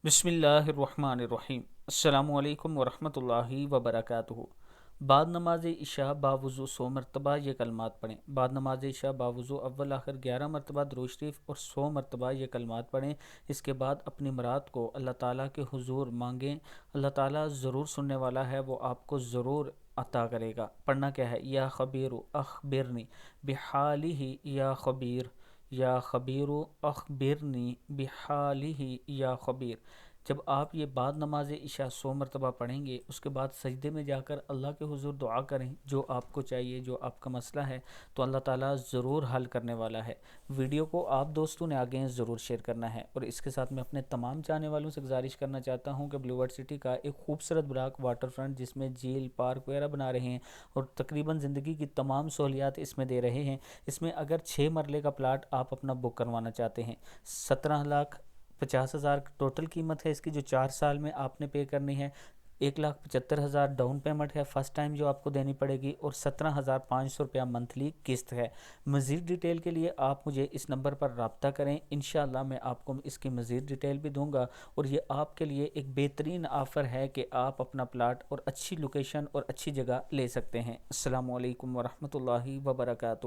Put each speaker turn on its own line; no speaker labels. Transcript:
بسم اللہ الرحمن الرحیم۔ السلام علیکم ورحمۃ اللہ وبرکاتہ۔ بعد نماز عشاء باوضو 100 مرتبہ یہ کلمات پڑھیں۔ بعد نماز عشاء باوضو اول آخر 11 مرتبہ درود شریف اور 100 مرتبہ یہ کلمات پڑھیں۔ اس کے بعد اپنی مراد کو اللہ تعالیٰ کے حضور مانگیں۔ اللہ تعالیٰ ضرور سننے والا ہے، وہ آپ کو ضرور عطا کرے گا۔ پڑھنا کیا ہے؟ یا خبیر اخبرنی بحالہ یا خبیر، یا خبیر اخبرنی بحالہ یا خبیر۔ جب آپ یہ بعد نماز عشاء 100 مرتبہ پڑھیں گے، اس کے بعد سجدے میں جا کر اللہ کے حضور دعا کریں، جو آپ کو چاہیے، جو آپ کا مسئلہ ہے، تو اللہ تعالیٰ ضرور حل کرنے والا ہے۔ ویڈیو کو آپ دوستوں نے آگے ضرور شیئر کرنا ہے، اور اس کے ساتھ میں اپنے تمام چاہنے والوں سے گزارش کرنا چاہتا ہوں کہ بلیو ورڈ سٹی کا ایک خوبصورت براک واٹر فرنٹ، جس میں جھیل، پارک وغیرہ بنا رہے ہیں اور تقریباً زندگی کی تمام سہولیات اس میں دے رہے ہیں۔ اس میں اگر 6 مرلے کا پلاٹ آپ اپنا بک کروانا چاہتے ہیں، 17,50,000 ٹوٹل قیمت ہے اس کی، جو 4 سال میں آپ نے پے کرنی ہے۔ 1,75,000 ڈاؤن پیمنٹ ہے فرسٹ ٹائم جو آپ کو دینی پڑے گی، اور 17,500 روپیہ منتھلی قسط ہے۔ مزید ڈیٹیل کے لیے آپ مجھے اس نمبر پر رابطہ کریں، انشاءاللہ میں آپ کو اس کی مزید ڈیٹیل بھی دوں گا، اور یہ آپ کے لیے ایک بہترین آفر ہے کہ آپ اپنا پلاٹ اور اچھی لوکیشن اور اچھی جگہ لے سکتے ہیں۔ السلام علیکم ورحمۃ اللہ وبرکاتہ۔